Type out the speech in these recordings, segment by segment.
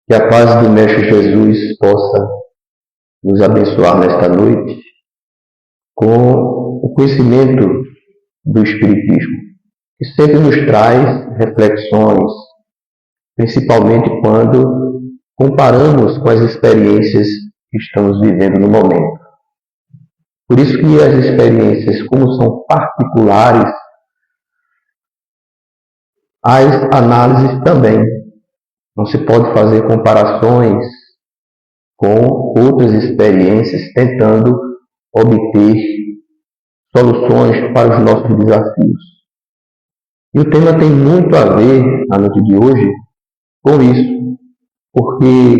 Que a paz do Mestre Jesus possa nos abençoar nesta noite com o conhecimento do Espiritismo, que sempre nos traz reflexões, principalmente quando comparamos com as experiências que estamos vivendo no momento. Por isso que as experiências, como são particulares, as análises também. Não se pode fazer comparações com outras experiências tentando obter soluções para os nossos desafios. E o tema tem muito a ver, na noite de hoje, com isso, porque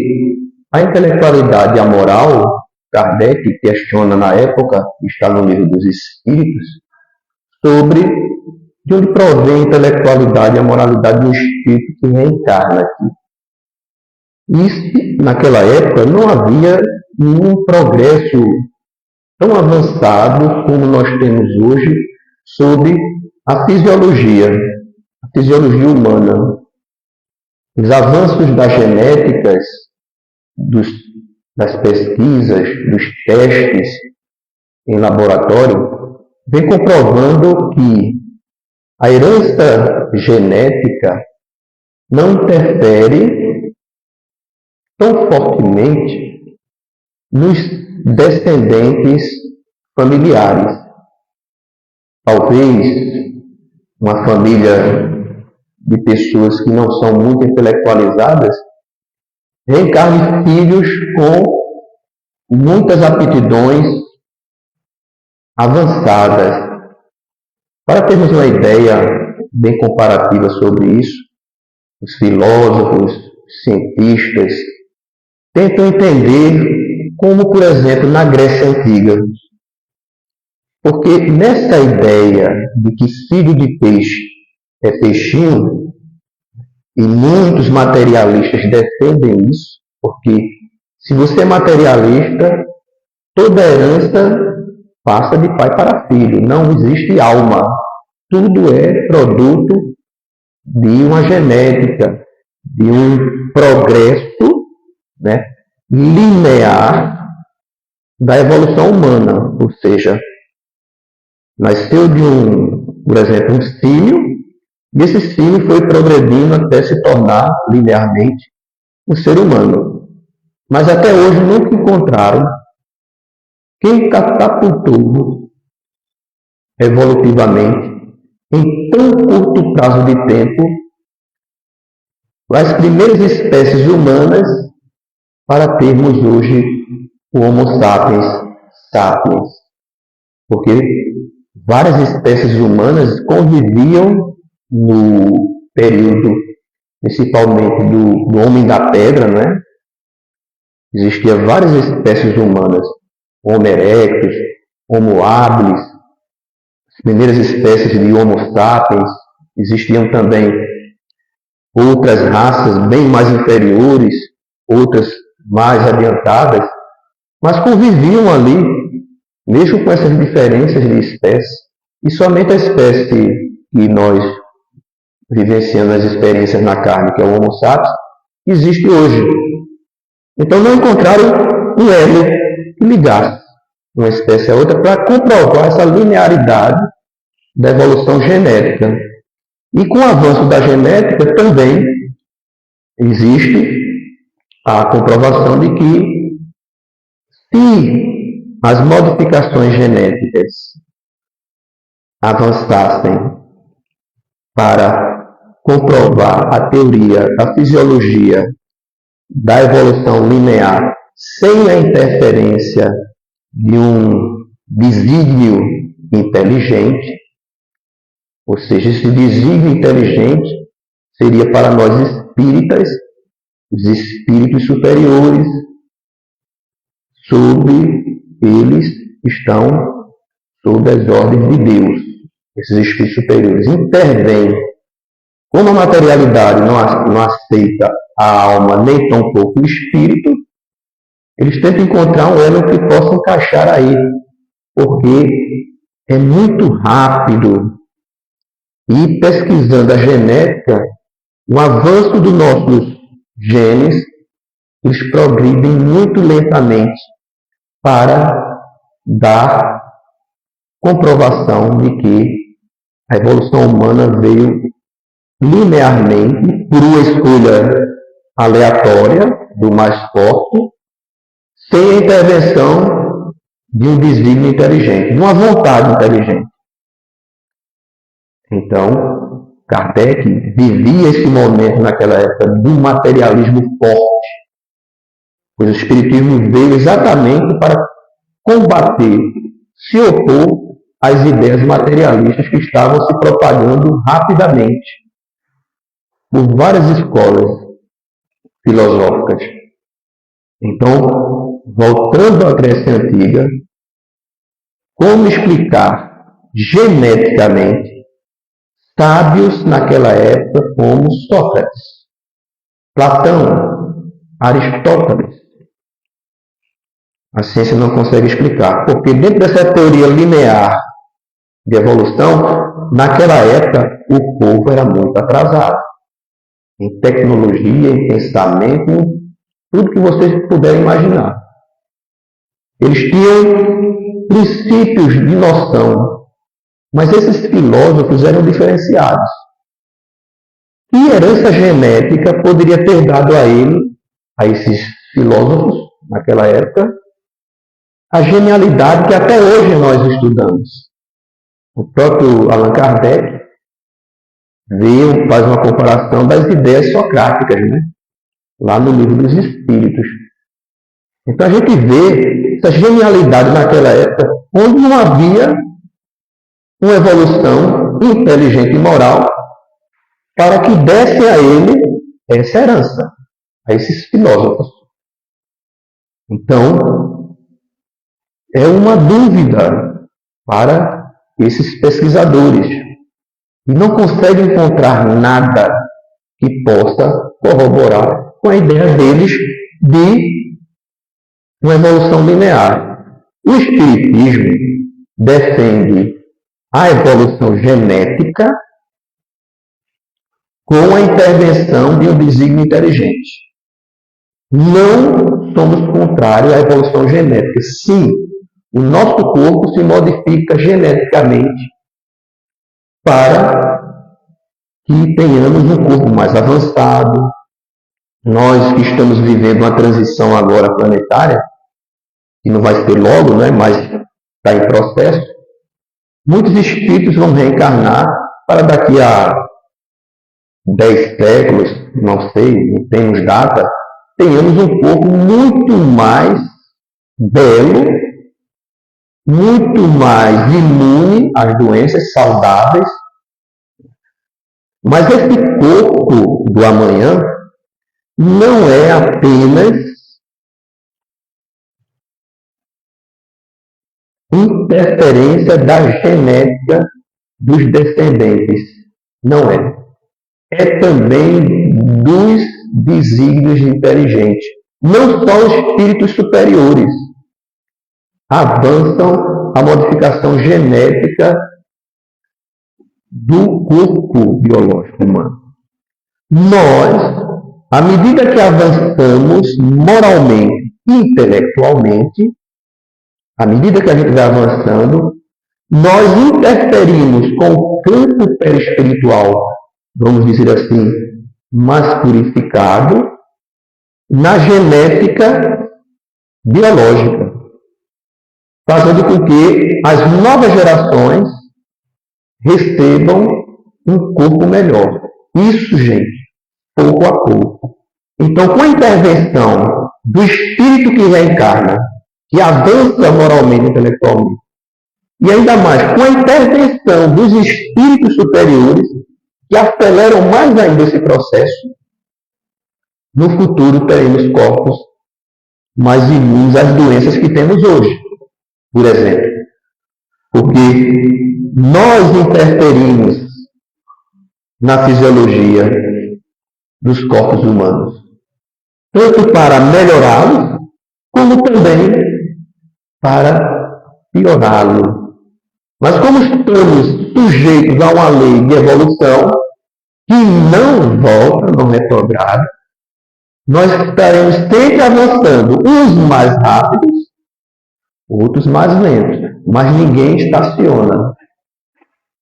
a intelectualidade e a moral, Kardec questiona na época, está no Livro dos Espíritos, sobre de onde provém a intelectualidade e a moralidade do espírito que reencarna aqui. E naquela época não havia nenhum progresso tão avançado como nós temos hoje sobre a fisiologia humana. Os avanços das genéticas, das pesquisas, dos testes em laboratório, vem comprovando que a herança genética não interfere tão fortemente nos descendentes familiares. Talvez uma família de pessoas que não são muito intelectualizadas reencarne filhos com muitas aptidões avançadas. Para termos uma ideia bem comparativa sobre isso, os filósofos, os cientistas tentam entender como, por exemplo, na Grécia Antiga. Porque nessa ideia de que filho de peixe é peixinho, e muitos materialistas defendem isso, porque se você é materialista, toda herança passa de pai para filho, não existe alma. Tudo é produto de uma genética, de um progresso, linear da evolução humana. Ou seja, nasceu por exemplo, um símio, e esse símio foi progredindo até se tornar linearmente um ser humano. Mas até hoje nunca encontraram quem catapultou evolutivamente, em tão curto prazo de tempo, as primeiras espécies humanas para termos hoje o Homo sapiens sapiens. Porque várias espécies humanas conviviam no período, principalmente do Homem da Pedra, Existiam várias espécies humanas, Homo erectus, Homo habilis, as primeiras espécies de Homo sapiens. Existiam também outras raças bem mais inferiores, outras mais adiantadas, mas conviviam ali, mesmo com essas diferenças de espécie. E somente a espécie que nós vivenciamos as experiências na carne, que é o Homo sapiens, existe hoje. Então não encontraram um elo que ligasse uma espécie a outra para comprovar essa linearidade da evolução genética. E com o avanço da genética também existe a comprovação de que se as modificações genéticas avançassem para comprovar a teoria da fisiologia da evolução linear sem a interferência de um desígnio inteligente, ou seja, esse desígnio inteligente seria para nós espíritas, os espíritos superiores, eles estão sob as ordens de Deus. Esses espíritos superiores intervêm. Como a materialidade não aceita a alma, nem tampouco o espírito, eles tentam encontrar um elo que possa encaixar aí, porque é muito rápido. E pesquisando a genética, o avanço dos nossos genes eles progridem muito lentamente para dar comprovação de que a evolução humana veio linearmente por uma escolha aleatória do mais forte, sem a intervenção de um desígnio inteligente, de uma vontade inteligente. Então, Kardec vivia esse momento naquela época do materialismo forte, pois o Espiritismo veio exatamente para combater, se opor às ideias materialistas que estavam se propagando rapidamente por várias escolas filosóficas. Então, voltando à Grécia Antiga, como explicar geneticamente sábios naquela época como Sócrates, Platão, Aristóteles? A ciência não consegue explicar, porque dentro dessa teoria linear de evolução, naquela época o povo era muito atrasado em tecnologia, em pensamento, em tudo que vocês puderem imaginar. Eles tinham princípios de noção, mas esses filósofos eram diferenciados. Que herança genética poderia ter dado a esses filósofos, naquela época, a genialidade que até hoje nós estudamos? O próprio Allan Kardec faz uma comparação das ideias socráticas, né? Lá no Livro dos Espíritos. Então a gente vê essa genialidade naquela época, onde não havia uma evolução inteligente e moral para que desse a ele essa herança, a esses filósofos. Então, é uma dúvida para esses pesquisadores, e não conseguem encontrar nada que possa corroborar com a ideia deles de uma evolução linear. O Espiritismo defende a evolução genética com a intervenção de um desígnio inteligente. Não somos contrários à evolução genética. Sim, o nosso corpo se modifica geneticamente para que tenhamos um corpo mais avançado. Nós que estamos vivendo uma transição agora planetária, que não vai ser logo, né, mas está em processo, muitos espíritos vão reencarnar para daqui a 10 séculos, não sei, não temos data, tenhamos um corpo muito mais belo, muito mais imune às doenças, saudáveis. Mas esse corpo do amanhã não é apenas interferência da genética dos descendentes. Não é. É também dos desígnios inteligentes. Não só os espíritos superiores avançam a modificação genética do corpo biológico humano. Nós, à medida que avançamos moralmente e intelectualmente, à medida que a gente vai avançando, nós interferimos com o campo perispiritual, vamos dizer assim, mais purificado, na genética biológica, fazendo com que as novas gerações recebam um corpo melhor. Isso, gente, pouco a pouco. Então, com a intervenção do espírito que reencarna, que avança moralmente e intelectualmente, e ainda mais com a intervenção dos espíritos superiores, que aceleram mais ainda esse processo, no futuro teremos corpos mais imunes às doenças que temos hoje, por exemplo. Porque nós interferimos na fisiologia dos corpos humanos, tanto para melhorá-los, como também para piorá-lo. Mas como estamos sujeitos a uma lei de evolução que não volta, não retrograda, nós estaremos sempre avançando, uns mais rápidos, outros mais lentos, mas ninguém estaciona.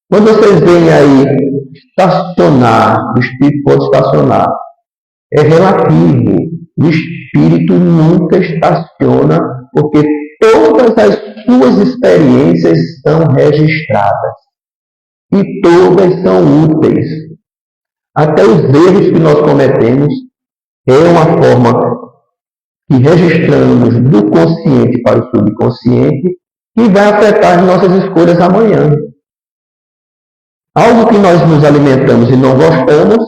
Quando vocês veem aí estacionar, o espírito pode estacionar, é relativo. O espírito nunca estaciona, porque todas as suas experiências são registradas e todas são úteis. Até os erros que nós cometemos é uma forma que registramos do consciente para o subconsciente que vai afetar as nossas escolhas amanhã. Algo que nós nos alimentamos e não gostamos,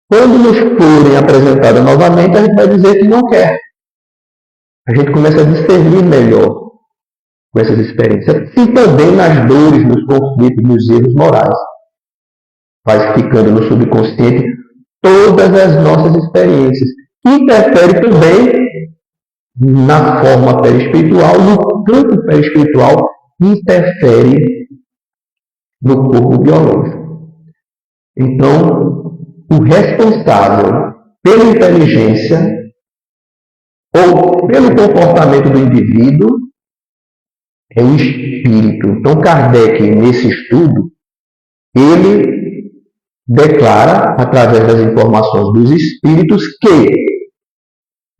quando nos forem apresentadas novamente, a gente vai dizer que não quer. A gente começa a discernir melhor com essas experiências. E também nas dores, nos conflitos, nos erros morais. Vai ficando no subconsciente todas as nossas experiências. Interfere também na forma perispiritual, no campo perispiritual, interfere no corpo biológico. Então, o responsável pela inteligência ou pelo comportamento do indivíduo é o espírito. Então, Kardec, nesse estudo, ele declara, através das informações dos espíritos, que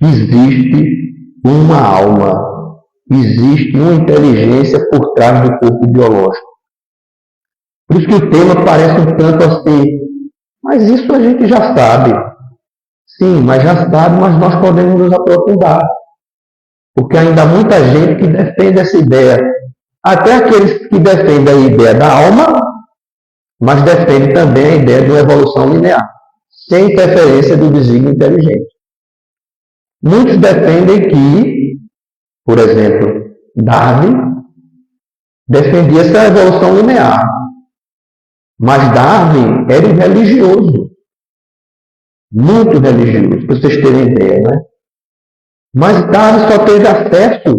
existe uma alma, existe uma inteligência por trás do corpo biológico. Por isso que o tema parece um tanto assim, mas isso a gente já sabe. Sim, mas já sabe, mas nós podemos nos aprofundar. Porque ainda há muita gente que defende essa ideia. Até aqueles que defendem a ideia da alma, mas defendem também a ideia de uma evolução linear, sem interferência do desígnio inteligente. Muitos defendem que, por exemplo, Darwin defendia essa evolução linear. Mas Darwin era um religioso. Muito religioso, para vocês terem ideia, né? Mas Darwin só teve acesso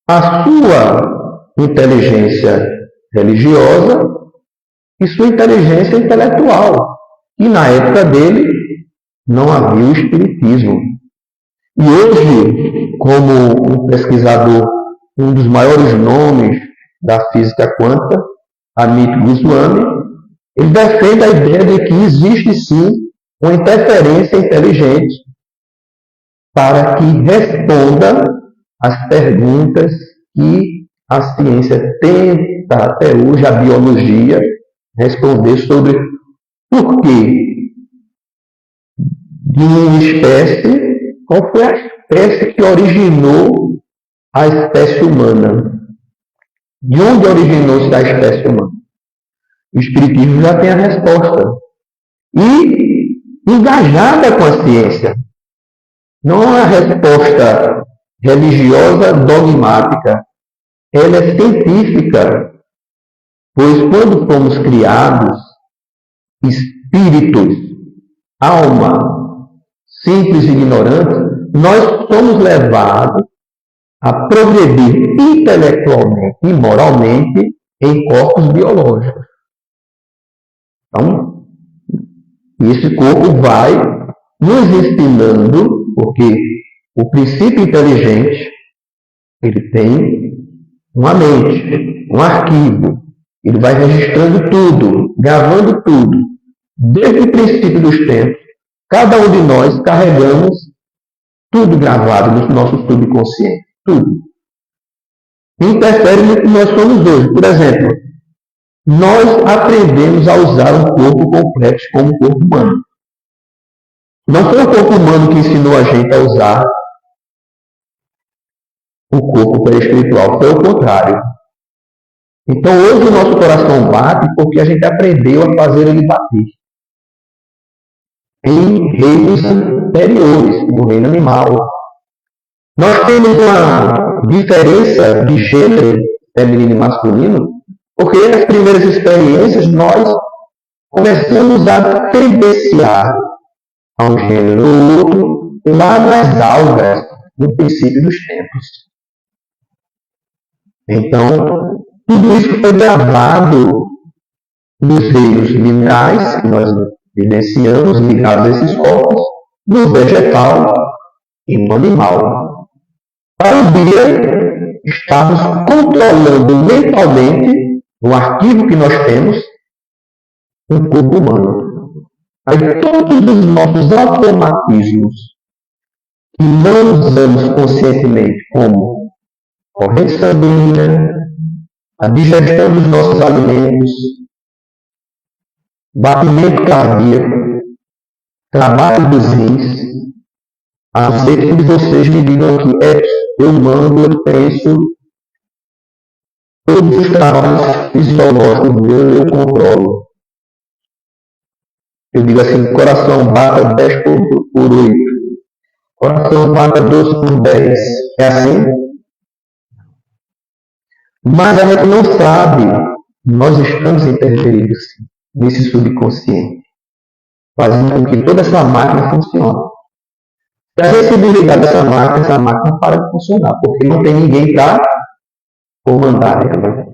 à sua inteligência religiosa e sua inteligência intelectual. E na época dele não havia o espiritismo. E hoje, como um pesquisador, um dos maiores nomes da física quântica, Amit Goswami, ele defende a ideia de que existe sim uma interferência inteligente para que responda às perguntas que a ciência tenta até hoje, a biologia, responder sobre por que de uma espécie, qual foi a espécie que originou a espécie humana. De onde originou-se a espécie humana? O Espiritismo já tem a resposta. E engajada com a ciência. Não é uma resposta religiosa dogmática. Ela é científica. Pois quando fomos criados, espíritos, alma, simples e ignorantes, nós somos levados a progredir intelectualmente e moralmente em corpos biológicos. Então, esse corpo vai nos ensinando, porque o princípio inteligente, ele tem uma mente, um arquivo, ele vai registrando tudo, gravando tudo. Desde o princípio dos tempos, cada um de nós carregamos tudo gravado no nosso subconsciente, tudo. Interfere no que nós somos hoje. Por exemplo, nós aprendemos a usar um corpo complexo como o corpo humano. Não foi o corpo humano que ensinou a gente a usar o corpo perispiritual, foi o contrário. Então hoje o nosso coração bate porque a gente aprendeu a fazer ele bater. Em reinos anteriores, no reino animal. Nós temos uma diferença de gênero feminino e masculino, porque nas primeiras experiências nós começamos a tendenciar a um gênero ou outro lá nas algas, no princípio dos tempos. Então, tudo isso foi gravado nos reinos minerais que nós vivenciamos, ligados a esses corpos, no vegetal e no animal. Para um dia estarmos controlando mentalmente, no arquivo que nós temos, um corpo humano. Aí todos os nossos automatismos que não usamos conscientemente, como corrente sanguínea, a digestão dos nossos alimentos, batimento cardíaco, trabalho dos rins, a não ser que vocês me digam que eu mando, eu penso, todos os trabalhos fisiológicos meus eu controlo. Eu digo assim, coração bata 10 por 8, coração bata 12 por 10. É assim? Mas a gente não sabe, nós estamos interferidos nesse subconsciente, fazendo com que toda essa máquina funcione. Se a gente se desligar dessa máquina, essa máquina para de funcionar, porque não tem ninguém para comandar ela.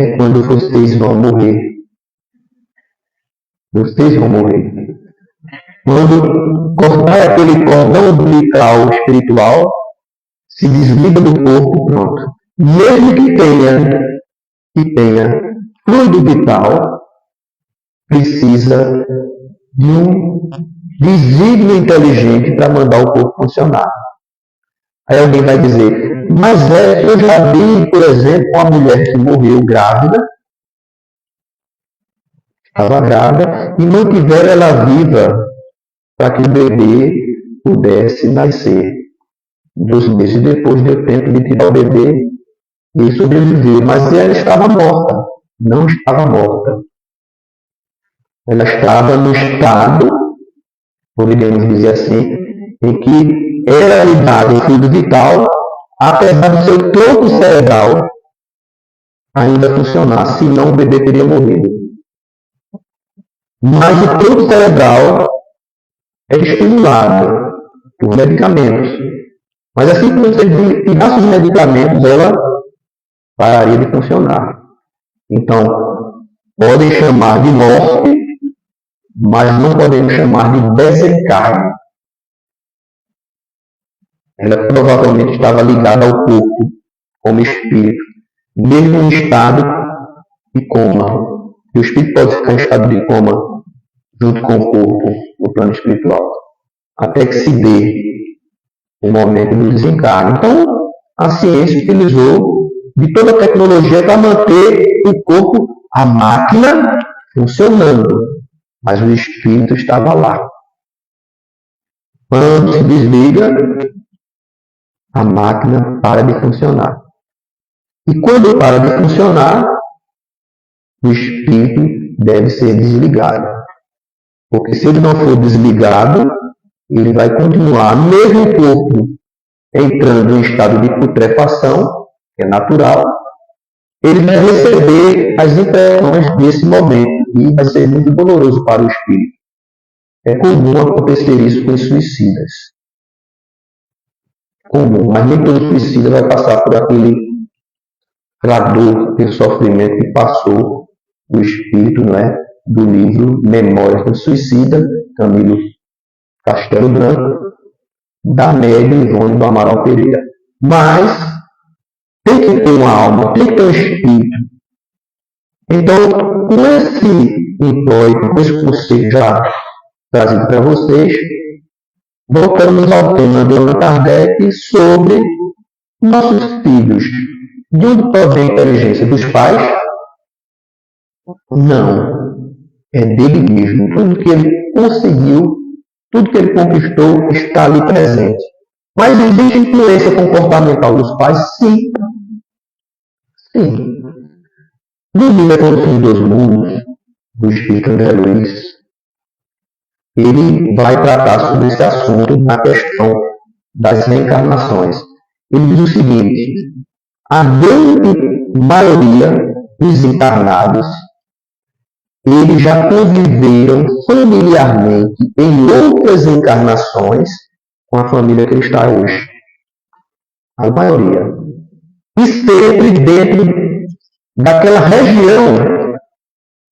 É quando vocês vão morrer. Vocês vão morrer. Quando cortar aquele cordão umbilical espiritual, se desliga do corpo, pronto. Mesmo que tenha fluido vital, precisa de um desígnio inteligente para mandar o corpo funcionar. Aí alguém vai dizer, mas eu já vi, por exemplo, uma mulher que morreu grávida, estava grávida, e mantiveram ela viva para que o bebê pudesse nascer. 2 meses depois deu tempo de tirar o bebê e sobreviver, mas ela estava morta. Não estava morta. Ela estava no estado, poderíamos dizer assim, em que era ligada em fluido vital, apesar do seu tronco cerebral ainda funcionar, senão o bebê teria morrido. Mas o tronco cerebral é estimulado por medicamentos. Mas assim que você tirasse os medicamentos, ela pararia de funcionar. Então, podem chamar de morte, mas não podemos chamar de desencarne. Ela provavelmente estava ligada ao corpo, como espírito, mesmo em estado de coma. E o espírito pode ficar em estado de coma junto com o corpo, no plano espiritual, até que se dê o momento do desencarne. Então, a ciência utilizou de toda a tecnologia para manter o corpo, a máquina, funcionando, mas o espírito estava lá. Quando se desliga, a máquina para de funcionar. E quando para de funcionar, o espírito deve ser desligado. Porque se ele não for desligado, ele vai continuar, mesmo o corpo entrando em estado de putrefação, que é natural, ele vai receber as impressões desse momento e vai ser muito doloroso para o espírito. É comum acontecer isso com os suicidas. Comum, mas nem todo suicida vai passar por aquela dor, aquele sofrimento que passou o espírito, não é? Do livro Memórias do Suicida, Camilo Castelo Branco, da médium Ivone do Amaral Pereira. Mas tem que ter uma alma, tem que ter um espírito. Então, com esse intuito, com esse conceito já trazido para vocês, voltamos ao tema de Allan Kardec sobre nossos filhos. De onde provém a inteligência dos pais? Não. É dele mesmo. Tudo que ele conseguiu, tudo que ele conquistou está ali presente. Mas existe influência comportamental dos pais? Sim. Sim. No livro Evolução dos Mundos, do Espírito André Luiz, ele vai tratar sobre esse assunto na questão das reencarnações. Ele diz o seguinte: a grande maioria dos encarnados, eles já conviveram familiarmente em outras encarnações com a família que ele está hoje. A maioria. E sempre dentro daquela região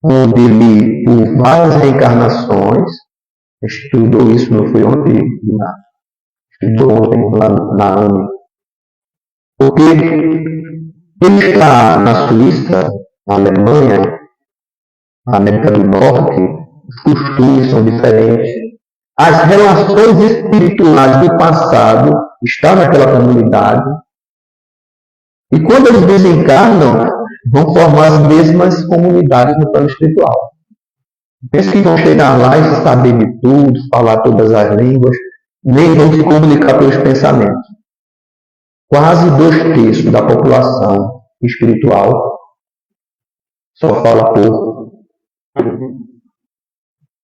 onde ele, por várias reencarnações, Estudou isso, não foi ontem, estudou ontem lá na AME. Porque ele está na Suíça, na Alemanha, na América do Norte, os costumes são diferentes. As relações espirituais do passado estão naquela comunidade. E quando eles desencarnam, vão formar as mesmas comunidades no plano espiritual. Pensa que vão chegar lá e saber de tudo, falar todas as línguas, nem vão se comunicar pelos pensamentos. Quase 2/3 da população espiritual só fala pouco,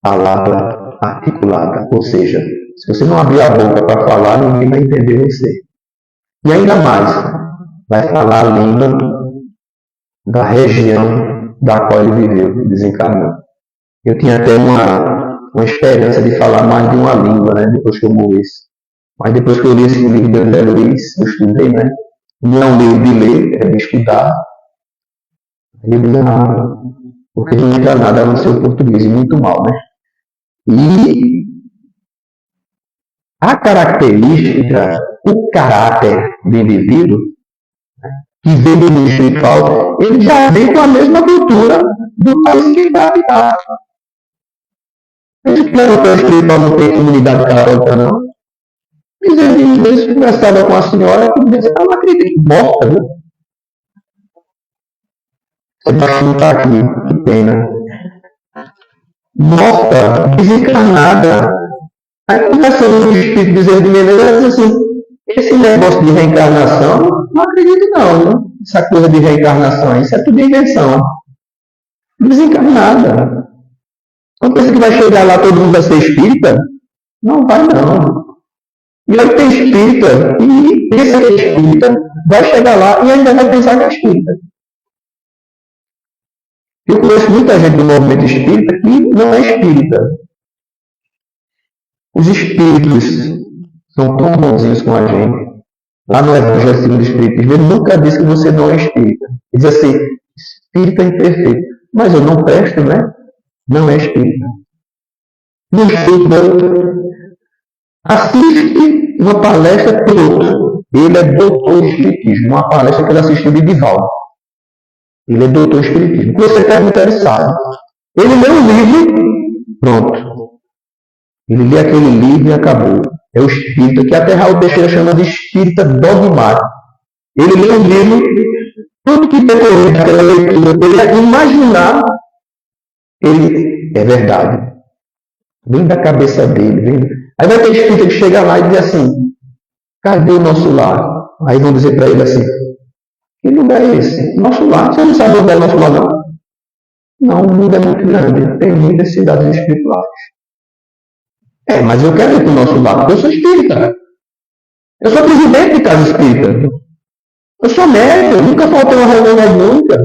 palavra articulada. Ou seja, se você não abrir a boca para falar, ninguém vai entender você. E ainda mais, vai falar a língua da região da qual ele viveu, desencarnou. Eu tinha até uma esperança de falar mais de uma língua, né, depois que eu morresse. Mas depois que eu li esse livro de André Luiz, eu estudei, né? Não é um livro de ler, é de estudar. Eu disse, porque não entra nada no seu português, e muito mal, né? E a característica, o caráter do indivíduo, que vem do mundo espiritual, ele já vem com a mesma cultura do país que ele vai habitar. Esse plano espiritual não tem comunidade católica, não. Eles conversavam com a senhora que dizia, eu não acredito, morta, viu? Você não está aqui, que pena. Morta, desencarnada. Aí conversando com o espírito Bezerra de Menezes, ela diz assim, esse negócio de reencarnação, não acredito não, né? Essa coisa de reencarnação, isso é tudo invenção. Desencarnada. Não pensa que vai chegar lá todo mundo vai ser espírita? Não vai não. E aí tem espírita, e pensa que é espírita, vai chegar lá e ainda vai pensar que é espírita. Eu conheço muita gente do movimento espírita que não é espírita. Os espíritos são tão bonzinhos com a gente. Lá no Evangelho segundo o Espiritismo, ele nunca disse que você não é espírita. Ele diz assim, espírita imperfeito. Mas eu não presto, né? Não é espírita. Não estuda. Assiste uma palestra pronto. Ele é doutor em espiritismo. Uma palestra que ele assistiu de Divaldo. Ele é doutor em espiritismo. Se você pergunta, ele sabe. Ele lê um livro, pronto. Ele lê aquele livro e acabou. É o espírita, que até Raul Teixeira chama de espírita dogmático. Ele lê um livro, tudo que decorrer daquela leitura, ele imaginar, ele é verdade. Vem da cabeça dele. Vem. Aí vai ter espírita que chega lá e diz assim, cadê o nosso lar? Aí vão dizer para ele assim, que lugar é esse? Nosso lar. Você não sabe onde é nosso lar, não? Não, o mundo é muito grande. Tem muitas cidades espirituais. Mas eu quero ir para o nosso lar, porque eu sou espírita. Eu sou presidente de casa espírita. Eu sou médico, nunca faltei uma reunião mediúnica.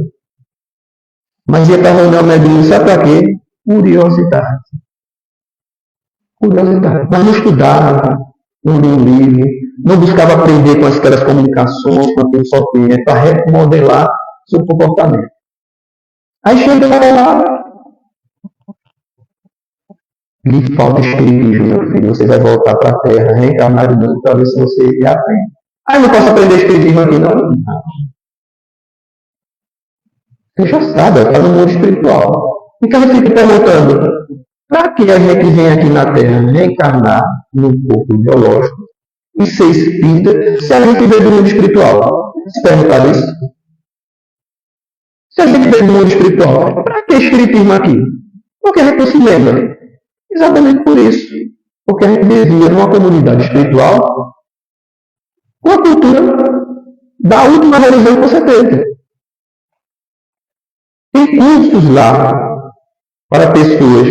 Mas ia para a reunião mediúnica, sabe para quê? Curiosidade. Curiosidade. Mas não estudava, não lia um livro, não buscava aprender com aquelas comunicações, com aquele só tinha, para remodelar seu comportamento. Aí chega lá, lhe falta espiritismo, meu filho. Você vai voltar para a Terra, reencarnar de novo para ver se você aprende. Ah, eu não posso aprender espiritismo aqui, não? Você já sabe, está no mundo espiritual. Então eu fico perguntando, para que a gente vem aqui na Terra reencarnar num corpo biológico e ser espírita se a gente veio do mundo espiritual? Se perguntar isso? Se a gente veio do mundo espiritual, para que espiritismo aqui? Porque a gente não se lembra. Exatamente por isso. Porque a gente vivia numa comunidade espiritual com a cultura da última religião que você teve. Tem cursos lá para pessoas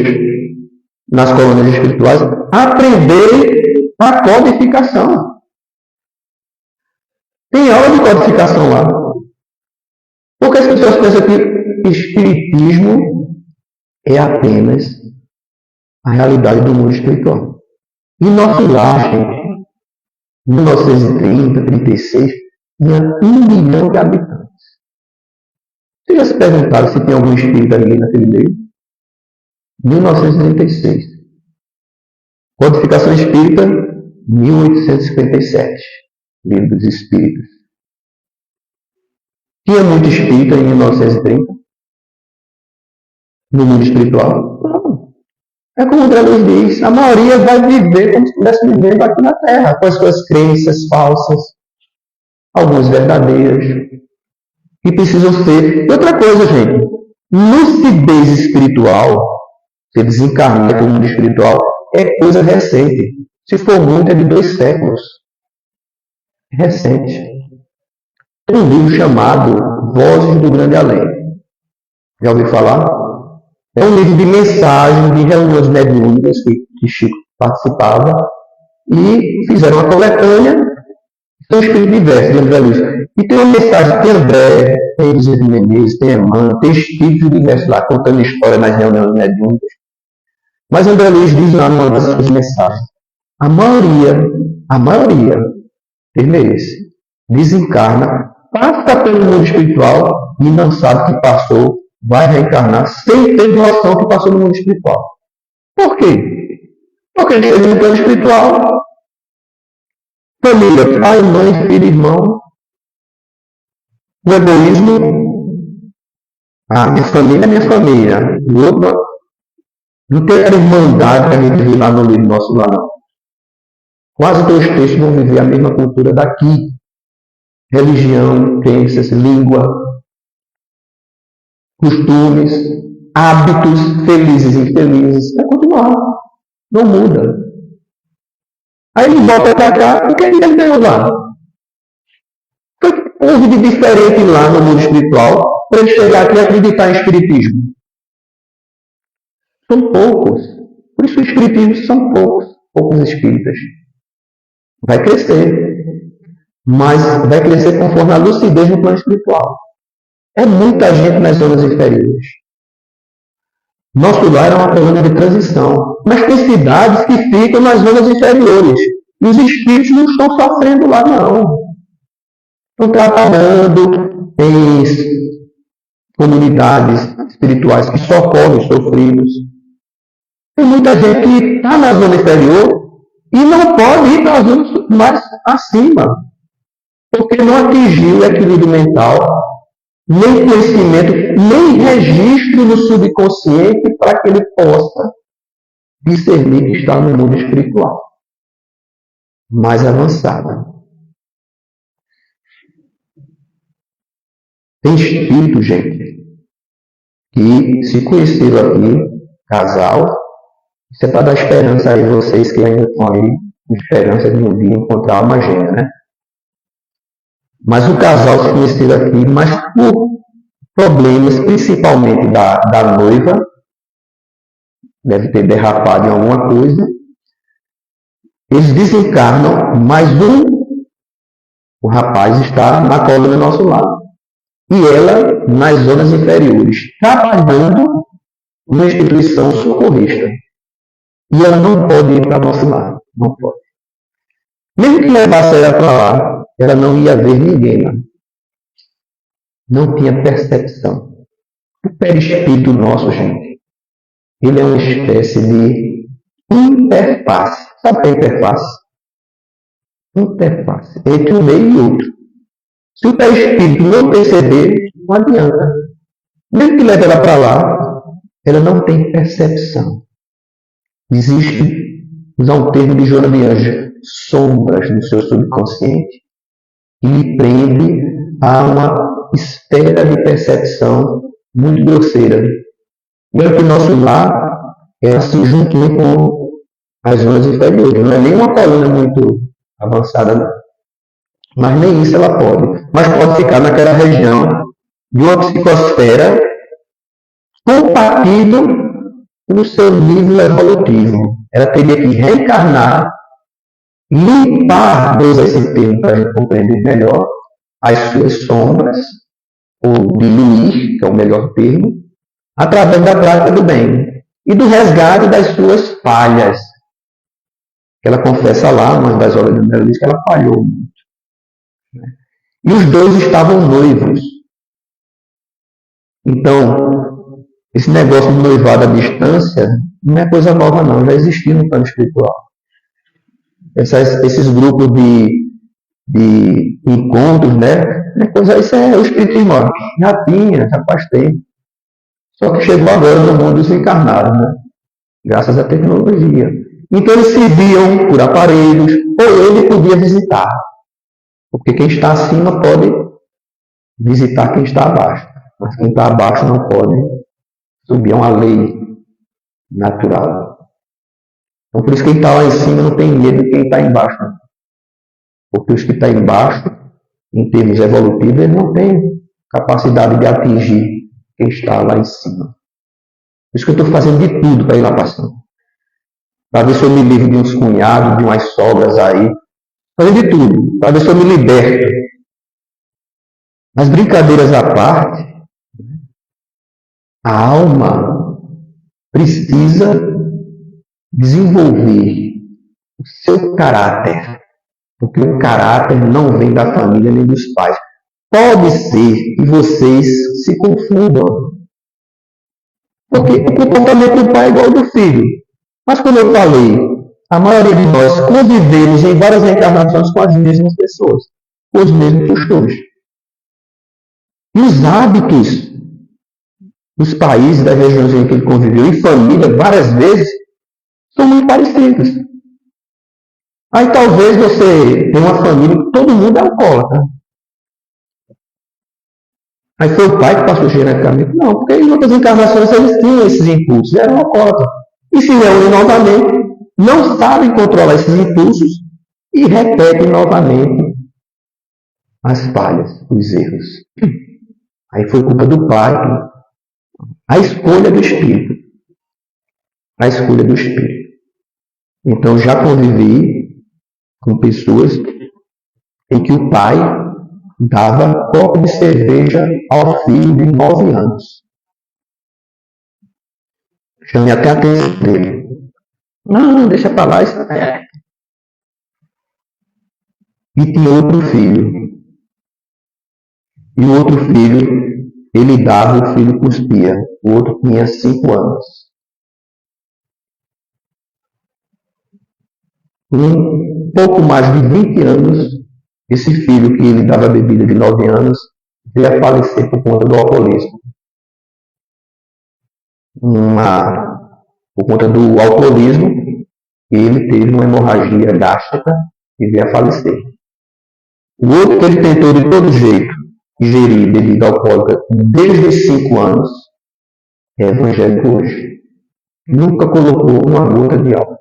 nas colônias espirituais aprenderem a codificação. Tem aula de codificação lá. Porque as pessoas pensam que espiritismo é apenas a realidade do mundo espiritual. E nosso lar, gente, em 1930, 36, tinha 1 milhão de habitantes. Vocês já se perguntaram se tem algum espírito ali naquele meio? 1936. Codificação Espírita, 1857. Livro dos Espíritos. Tinha muito espírita em 1930? No mundo espiritual? Não. É como o André Luiz diz, a maioria vai viver como se estivesse vivendo aqui na Terra, com as suas crenças falsas, algumas verdadeiras, que precisam ser. E outra coisa, gente, lucidez espiritual, se desencarnar do mundo espiritual, é coisa recente. Se for muito, é de 2 séculos. Recente. Tem um livro chamado Vozes do Grande Além. Já ouviu falar? É um livro de mensagens, de reuniões mediúnicas que Chico participava e fizeram uma coletânea. São espíritos diversos, de André Luiz. E tem uma mensagem, tem André, tem José de Menezes, tem Emmanuel, tem espíritos diversos lá, contando história nas reuniões mediúnicas. Mas André Luiz diz lá numa das suas mensagens, a maioria, termo é esse, desencarna, passa pelo mundo espiritual e não sabe que passou, vai reencarnar sem ter noção que passou no mundo espiritual. Por quê? Porque ele no plano espiritual, família, pai, mãe, filho, irmão, o egoísmo, a minha família é minha família, o outro não tem aquela irmandade que a gente vê lá no livro nosso lá não. Quase todos os textos vão viver a mesma cultura daqui. Religião, crenças, língua, costumes, hábitos, felizes e infelizes. Vai continuar. Não muda. Aí ele volta para cá, o que ele ganhou lá? Houve de diferente lá no mundo espiritual para ele chegar aqui e acreditar em espiritismo. São poucos. Por isso o espiritismo são poucos espíritas. Vai crescer. Mas vai crescer conforme a lucidez no plano espiritual. É muita gente nas zonas inferiores. Nosso lar é uma colônia de transição. Mas tem cidades que ficam nas zonas inferiores. E os espíritos não estão sofrendo lá, não. Estão trabalhando em comunidades espirituais que socorrem os sofridos. Tem muita gente que está na zona inferior e não pode ir para as zonas mais acima. Porque não atingiu o equilíbrio mental, nem conhecimento, nem registro no subconsciente para que ele possa discernir que está no mundo espiritual mais avançado. Tem espírito, gente, que se conheceram aqui, casal, isso é para dar esperança a vocês que ainda estão aí, com esperança de um dia encontrar uma gêmea, né? Mas o casal se conheceu aqui, mas por problemas, principalmente da noiva, deve ter derrapado em alguma coisa, eles desencarnam, mas o rapaz está na coluna do nosso lado. E ela nas zonas inferiores, trabalhando numa instituição socorrista. E ela não pode ir para o nosso lado. Não pode. Mesmo que levasse ela para lá, ela não ia ver ninguém lá. Não tinha percepção. O perispírito nosso, gente, ele é uma espécie de interface. Sabe o que é interface? Interface entre um meio e outro. Se o perispírito não perceber, não adianta. Mesmo que leve ela para lá, ela não tem percepção. Existe, usar um termo de Joana de Ângeles, sombras no seu subconsciente que lhe prende a uma esfera de percepção muito grosseira. Mesmo que o nosso lar é assim juntinho com as zonas inferiores. Não é nem uma coluna muito avançada, não. Mas nem isso ela pode. Mas pode ficar naquela região de uma psicosfera compatível com o seu nível evolutivo. Ela teria que reencarnar, limpar, vou usar esse termo para a gente compreender melhor, as suas sombras, ou diluir, que é o melhor termo, através da prática do bem e do resgate das suas falhas. Ela confessa lá, uma das obras de André Luiz, que ela falhou muito. E os dois estavam noivos. Então, esse negócio de noivado à distância não é coisa nova não, já existia no plano espiritual. esses grupos de encontros, né? Isso é o espiritismo, já tinha, já faz tempo. Só que chegou agora no mundo dos encarnados, né? Graças à tecnologia. Então eles se viam por aparelhos, ou ele podia visitar. Porque quem está acima pode visitar quem está abaixo. Mas quem está abaixo não pode subir, é uma lei natural. Então por isso quem está lá em cima não tem medo de quem está embaixo. Né? Porque os que estão embaixo, em termos evolutivos, eles não têm capacidade de atingir quem está lá em cima. Por isso que eu estou fazendo de tudo para ir lá para cima. Para ver se eu me livro de uns cunhados, de umas sogras aí. Fazendo de tudo, para ver se eu me liberto. Mas brincadeiras à parte, a alma precisa desenvolver o seu caráter. Porque o caráter não vem da família nem dos pais. Pode ser que vocês se confundam. Porque o comportamento do pai é igual ao do filho. Mas como eu falei, a maioria de nós convivemos em várias encarnações com as mesmas pessoas, com os mesmos costumes. E os hábitos dos países, das regiões em que ele conviveu, em família, várias vezes, são muito parecidos. Aí talvez você tenha uma família que todo mundo é alcoólatra. Aí foi o pai que passou geneticamente? Não, porque em outras encarnações eles tinham esses impulsos, eram alcoólatras. E se reúnem novamente, não sabem controlar esses impulsos e repetem novamente as falhas, os erros. Aí foi culpa do pai. A escolha do espírito. A escolha do espírito. Então já convivi com pessoas em que o pai dava copo de cerveja ao filho de 9 anos. Chamei até a atenção dele. Não, deixa para lá. Isso é. E tinha outro filho. E o outro filho, ele dava, o filho cuspia. O outro tinha 5 anos. Com pouco mais de 20 anos, esse filho que ele dava bebida de 9 anos, veio a falecer por conta do alcoolismo. Por conta do alcoolismo, ele teve uma hemorragia gástrica e veio a falecer. O outro que ele tentou de todo jeito ingerir bebida alcoólica desde os 5 anos é evangélico hoje. Nunca colocou uma gota de álcool.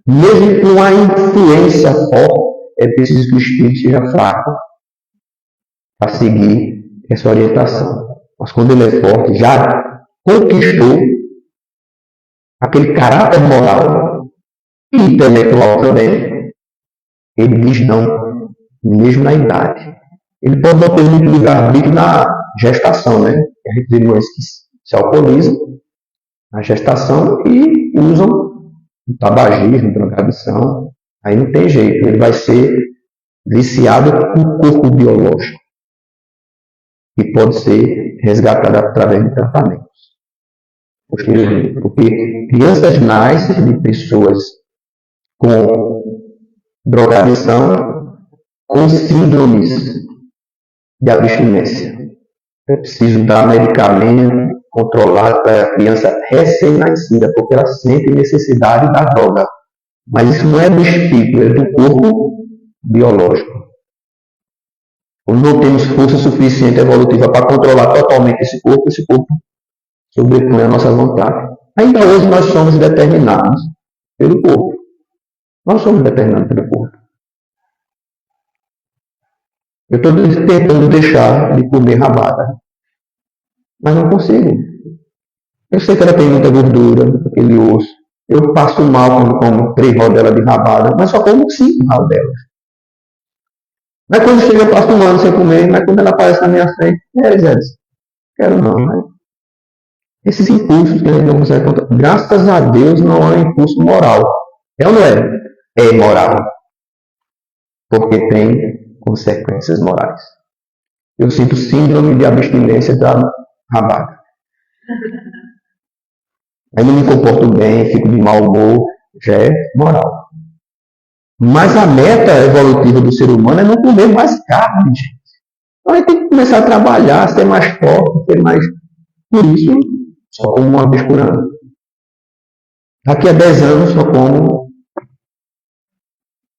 Mesmo com a influência forte, é preciso que o espírito seja fraco para seguir essa orientação. Mas quando ele é forte, já conquistou aquele caráter moral e intelectual também, ele diz não, mesmo na idade. Ele pode não ter muito livre-arbítrio na gestação, né? A gente vê mulheres que se alcoolizam na gestação e usam o tabagismo, drogadição. Aí não tem jeito, ele vai ser viciado com o corpo biológico e pode ser resgatado através de tratamentos. Porque crianças nascem de pessoas com drogadição, com síndromes de abstinência. É preciso dar medicamento controlado para a criança recém-nascida, porque ela sente necessidade da droga. Mas isso não é do espírito, é do corpo biológico. Não temos força suficiente evolutiva para controlar totalmente esse corpo sobrepõe a nossa vontade. Ainda hoje nós somos determinados pelo corpo. Nós somos determinados pelo corpo. Eu estou tentando deixar de comer rabada, mas não consigo. Eu sei que ela tem muita gordura, aquele osso. Eu passo mal quando como 3 rodelas de rabada, mas só como 5 rodelas. Mas quando chega, eu passo 1 ano sem comer, mas quando ela aparece na minha frente, Zé, quero não. Né? Esses impulsos que a gente não consegue controlar, graças a Deus não é um impulso moral. É ou não é? É moral. Porque tem consequências morais. Eu sinto síndrome de abstinência da rabada. Aí não me comporto bem, fico de mau humor, já é moral. Mas a meta evolutiva do ser humano é não comer mais carne, gente. Então a gente tem que começar a trabalhar, ser mais forte, ser mais... Por isso, só como uma vez por ano. Daqui a 10 anos, só como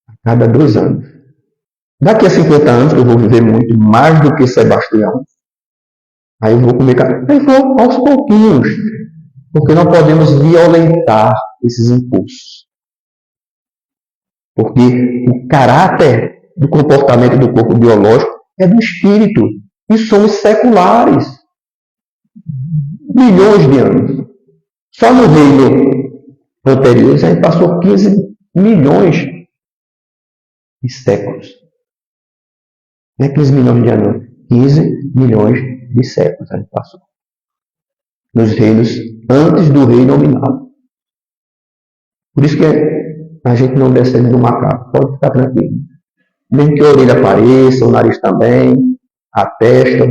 a cada 2 anos. Daqui a 50 anos, eu vou viver muito mais do que Sebastião. Aí eu vou comer carne. Aí vou aos pouquinhos. Porque não podemos violentar esses impulsos. Porque o caráter do comportamento do corpo biológico é do espírito. E somos seculares. Milhões de anos. Só no reino anterior, a gente passou 15 milhões de séculos. Não é 15 milhões de anos, 15 milhões de séculos a gente passou. Nos reinos antes do rei nominal. Por isso que a gente não descende do macaco. Pode ficar tranquilo. Nem que a orelha apareça, o nariz também, a testa.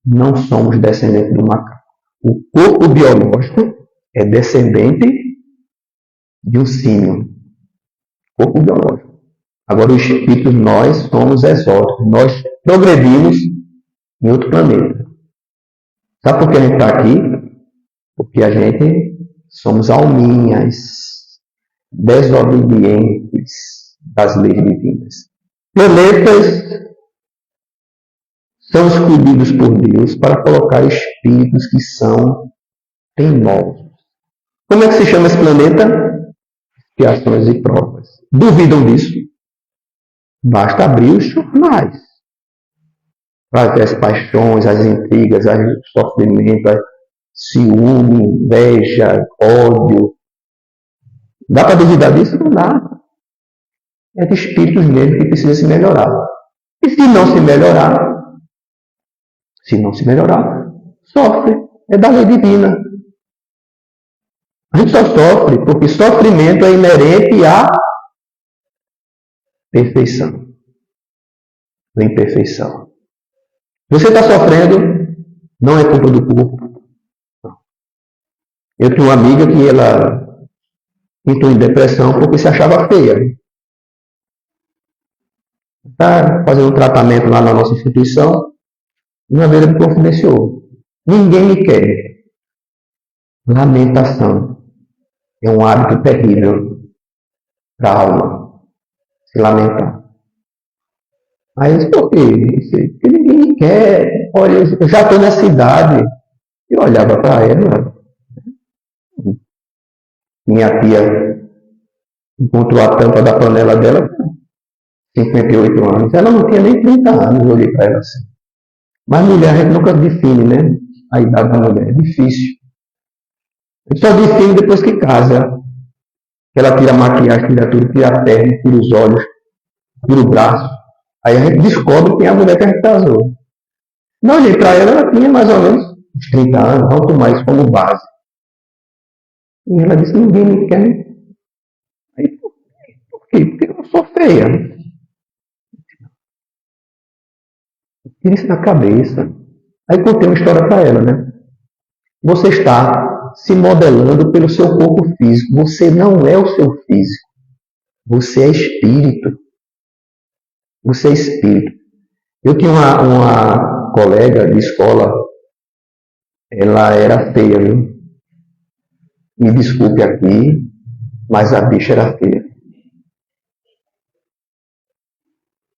Não somos descendentes do macaco. O corpo biológico é descendente de um símio. Corpo biológico. Agora, o espírito, nós somos exóticos. Nós progredimos em outro planeta. Sabe por que a gente está aqui? Porque a gente somos alminhas desobedientes das leis divinas. Planetas são escolhidos por Deus para colocar espíritos que são teimosos. Como é que se chama esse planeta? Expiações e provas. Duvidam disso? Basta abrir os jornais para ver as paixões, as intrigas, os sofrimentos, ciúme, inveja, ódio. Dá para duvidar disso? Não dá. É de espíritos mesmo que precisa se melhorar. E se não se melhorar, sofre. É da lei divina. A gente só sofre porque sofrimento é inerente à perfeição. A imperfeição. Você está sofrendo, não é culpa do corpo. Eu tinha uma amiga que ela entrou em depressão porque se achava feia. Está fazendo um tratamento lá na nossa instituição. Uma vez ele me confidenciou. Ninguém me quer. Lamentação. É um hábito terrível para a alma. Se lamentar. Aí eu disse, por quê? Porque ninguém me quer. Olha, eu já estou nessa idade. Eu olhava para ela. Minha tia encontrou a tampa da panela dela com 58 anos. Ela não tinha nem 30 anos. Eu olhei para ela assim. Mas mulher, a gente nunca define, né? A idade da mulher. É difícil. A gente só define depois que casa. Ela tira a maquiagem, tira tudo, tira a perna, tira os olhos, tira o braço. Aí a gente descobre quem é a mulher que a gente casou. Não, olhei para ela, ela tinha mais ou menos uns 30 anos, vamos tomar isso como base. E ela disse, ninguém me quer. Aí, por quê? Porque eu sou feia. Tira isso na cabeça. Aí contei uma história para ela, né? Você está se modelando pelo seu corpo físico. Você não é o seu físico. Você é espírito. Você é espírito. Eu tinha uma colega de escola, ela era feia, viu? Me desculpe aqui, mas a bicha era feia.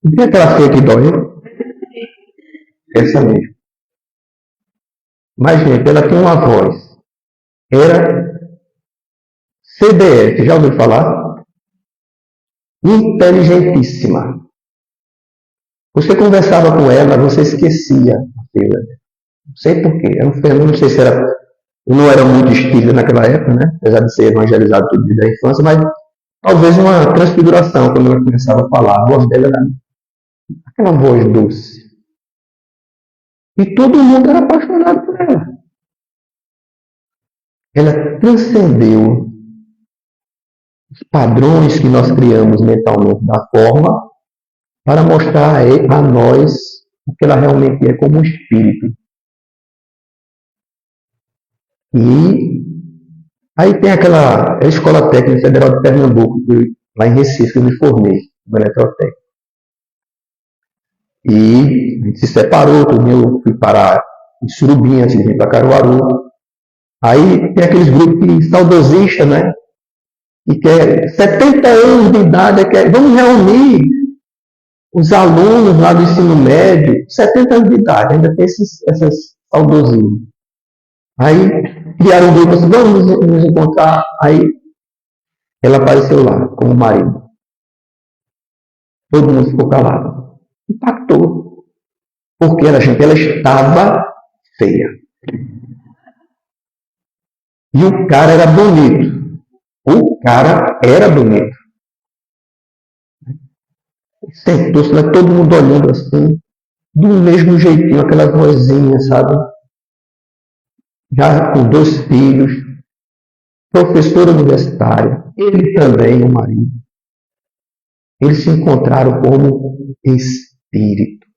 Não tem aquela feia que dói? Essa mesmo. Mas, gente, ela tinha uma voz. Era CDF, já ouviu falar? Inteligentíssima. Você conversava com ela, você esquecia. Não sei porquê. Era um fenômeno, não sei se era... Eu não era muito espírita naquela época, né? Apesar de ser evangelizado todo dia da infância, mas talvez uma transfiguração quando ela começava a falar. A voz dela era aquela voz doce. E todo mundo era apaixonado por ela. Ela transcendeu os padrões que nós criamos mentalmente da forma para mostrar a nós o que ela realmente é como um espírito. E aí tem aquela Escola Técnica Federal de Pernambuco, que lá em Recife, eu me formei no eletrotécnico. E a gente se separou, eu fui parar em Surubim, antes de vir para Caruaru. Aí tem aqueles grupos saudosistas, né? Que quer 70 anos de idade, vamos reunir os alunos lá do ensino médio, 70 anos de idade, ainda tem essas saudosistas. Aí criaram um grupo assim, vamos nos encontrar. Aí ela apareceu lá com o marido. Todo mundo ficou calado. Impactou. Porque ela estava feia. E o cara era bonito. O cara era bonito. Sentou-se lá, todo mundo olhando assim, do mesmo jeitinho, aquela vozinha, sabe? Já com 2 filhos, professora universitária, ele também, o marido. Eles se encontraram como espírito.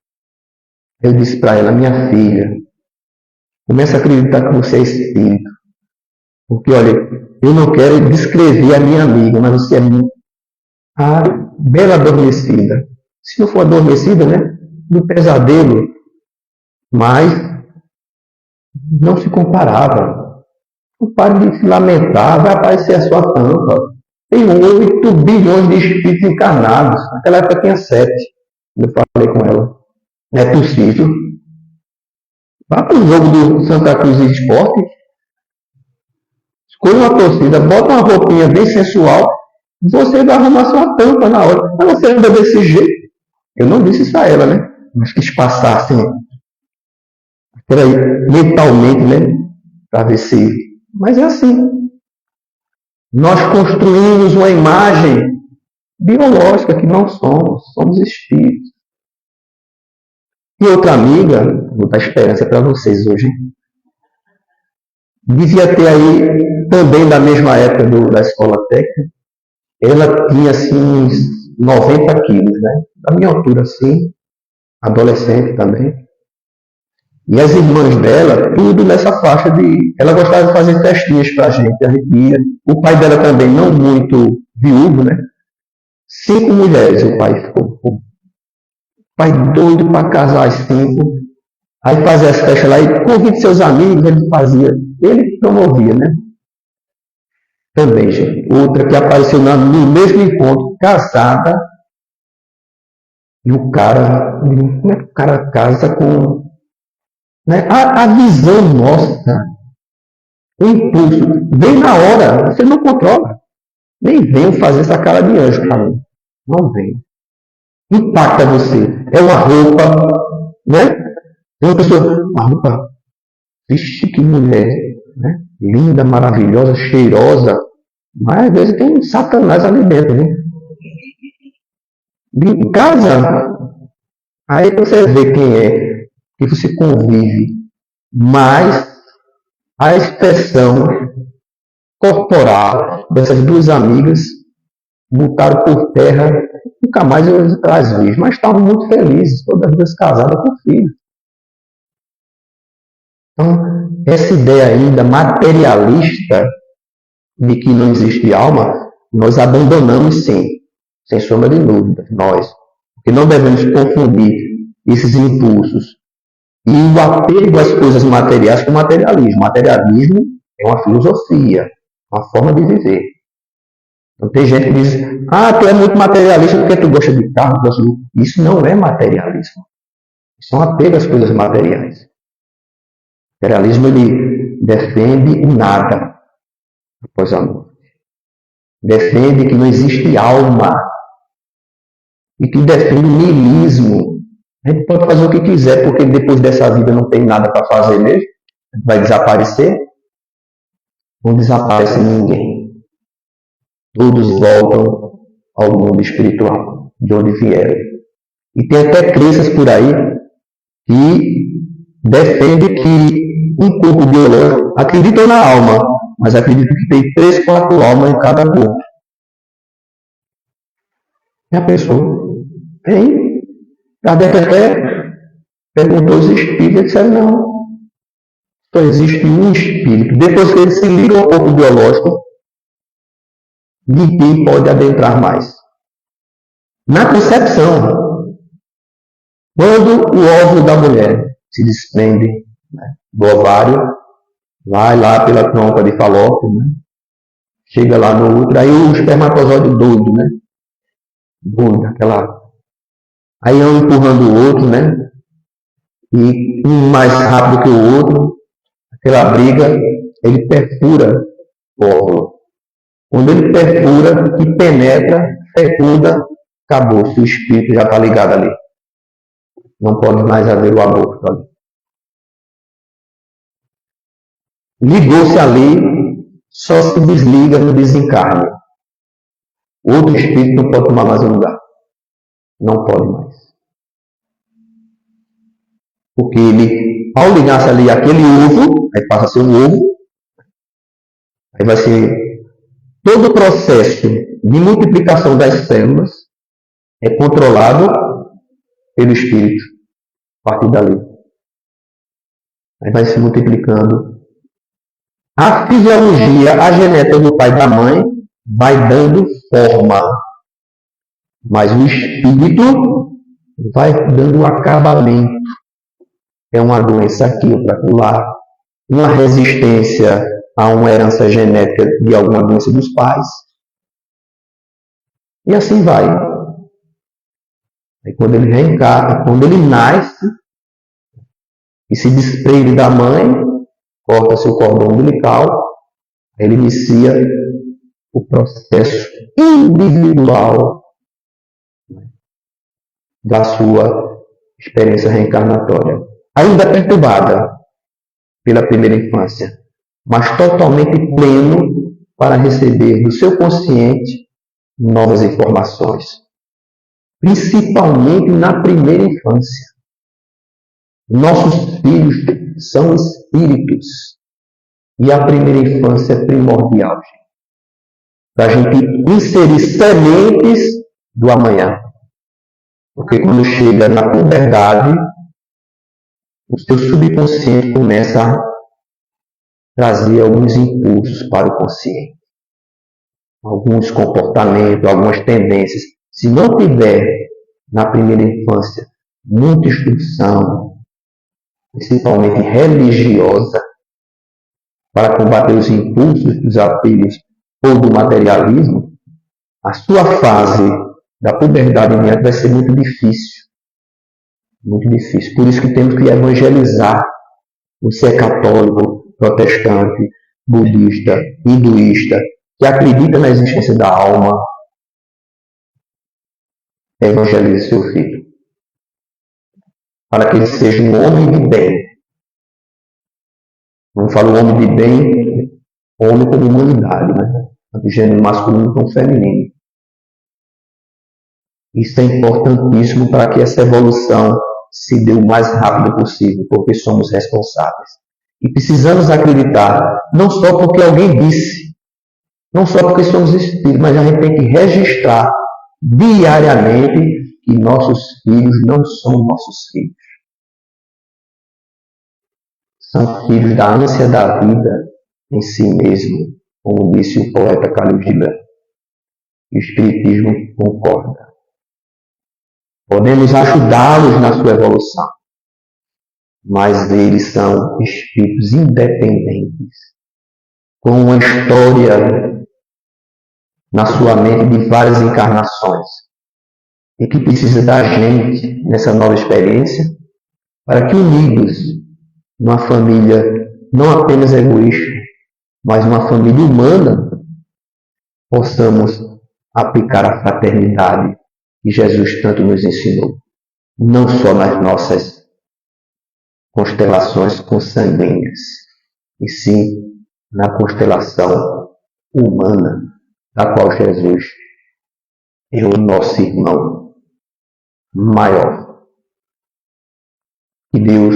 Eu disse para ela, minha filha, começa a acreditar que você é espírito. Porque, olha, eu não quero descrever a minha amiga, mas você é a bela adormecida. Se não for adormecida, né? Do pesadelo. Mas não se comparava. Não pare de se lamentar, vai aparecer a sua tampa. Tem 8 bilhões de espíritos encarnados. Naquela época tinha 7. Eu falei com ela. Não é possível. Vá para o jogo do Santa Cruz Esporte. Escolha uma torcida, bota uma roupinha bem sensual, você vai arrumar sua tampa na hora. Mas você anda desse jeito. Eu não disse isso a ela, né? Mas quis passar assim, mentalmente, né? Para ver se. Mas é assim. Nós construímos uma imagem biológica que não somos espíritos. E outra amiga, vou dar esperança para vocês hoje, devia ter aí, também da mesma época da escola técnica, ela tinha assim uns 90 quilos, né? Da minha altura assim, adolescente também. E as irmãs dela, tudo nessa faixa de... Ela gostava de fazer festinhas pra gente, a gente ia. O pai dela também, não muito viúvo, né? 5 mulheres o pai ficou. O pai doido para casar as 5. Aí fazia as festas lá e convide seus amigos, ele fazia. Ele promovia, né? Também, gente. Outra que apareceu no mesmo encontro, casada. E o cara... Como é que o cara casa com... Né? A visão nossa, o impulso, vem na hora, você não controla. Nem venham fazer essa cara de anjo para mim. Não vem. Impacta você. É uma roupa, né? Tem uma pessoa, uma roupa, vixe, que mulher, né? Linda, maravilhosa, cheirosa, mas às vezes tem um satanás ali dentro, né? Em casa, aí você vê quem é, que você convive, mas a expressão corporal dessas 2 amigas botaram por terra, nunca mais eu as vi, mas estavam muito felizes, todas as 2 casadas com filhos. Então, essa ideia ainda materialista de que não existe alma, nós abandonamos sim, sem sombra de dúvida, nós. Porque não devemos confundir esses impulsos e o apego às coisas materiais com materialismo. Materialismo é uma filosofia, uma forma de viver. Então tem gente que diz, tu é muito materialista porque tu gosta de carro, gosta de... Isso não é materialismo. Isso é um apego às coisas materiais. O materialismo, ele defende o nada após a morte. Defende que não existe alma. E que defende o niilismo. A gente pode fazer o que quiser, porque depois dessa vida não tem nada para fazer mesmo. Vai desaparecer. Não desaparece ninguém. Todos voltam ao mundo espiritual, de onde vieram. E tem até crenças por aí que defendem que um corpo biológico, acreditam na alma, mas acreditam que tem 3, 4 almas em cada corpo. E a pessoa tem. Kardec até perguntou os espíritos e disseram, não. Só existe um espírito. Depois que ele se liga ao corpo biológico, de quem pode adentrar mais. Na concepção, quando o óvulo da mulher se desprende, né, do ovário, vai lá pela trompa de Falópio, né, chega lá no útero, aí o espermatozoide doido, né? Doido, aquela. Aí um empurrando o outro, né? E um mais rápido que o outro, aquela briga, ele perfura o óvulo. Quando ele perfura e penetra, fecunda, acabou-se, o espírito já está ligado ali. Não pode mais haver o aborto ali. Ligou-se ali, só se desliga no desencarne. Outro espírito não pode tomar mais o lugar. Não pode mais. Porque ele, ao ligar-se ali aquele ovo, aí passa a ser um ovo, aí vai ser todo o processo de multiplicação das células é controlado pelo espírito, a partir dali. Aí vai se multiplicando. A fisiologia, a genética do pai e da mãe vai dando forma, mas o espírito vai dando acabamento. É uma doença aqui, outra lá, uma resistência a uma herança genética de alguma doença dos pais. E assim vai. Aí quando ele reencarna, quando ele nasce e se desprende da mãe, corta seu cordão umbilical, ele inicia o processo individual da sua experiência reencarnatória. Ainda perturbada pela primeira infância, mas totalmente pleno para receber do seu consciente novas informações. Principalmente na primeira infância. Nossos filhos são espíritos. E a primeira infância é primordial. Para a gente inserir sementes do amanhã. Porque quando chega na puberdade, o seu subconsciente começa a trazer alguns impulsos para o consciente. Alguns comportamentos, algumas tendências. Se não tiver, na primeira infância, muita instrução, principalmente religiosa, para combater os impulsos dos apegos ou do materialismo, a sua fase da puberdade em diante vai ser muito difícil. Muito difícil. Por isso que temos que evangelizar. Você é católico, protestante, budista, hinduísta, que acredita na existência da alma, evangelize seu filho. Para que ele seja um homem de bem. Não falo homem de bem, homem como humanidade, né? Tanto gênero masculino como feminino. Isso é importantíssimo para que essa evolução se dê o mais rápido possível, porque somos responsáveis. E precisamos acreditar, não só porque alguém disse, não só porque somos espíritos, mas a gente tem que registrar diariamente que nossos filhos não são nossos filhos. São filhos da ânsia da vida em si mesmo, como disse o poeta Khalil Gibran. E o Espiritismo concorda. Podemos ajudá-los na sua evolução, mas eles são espíritos independentes, com uma história na sua mente de várias encarnações, e que precisa da gente nessa nova experiência, para que unidos, numa família não apenas egoísta, mas uma família humana, possamos aplicar a fraternidade que Jesus tanto nos ensinou, não só nas nossas constelações consanguíneas, e sim na constelação humana, da qual Jesus é o nosso irmão maior. Que Deus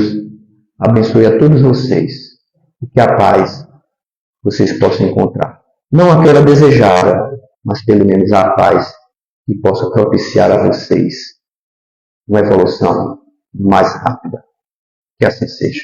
abençoe a todos vocês e que a paz vocês possam encontrar. Não aquela desejada, mas pelo menos a paz que possa propiciar a vocês uma evolução mais rápida. Que assim seja.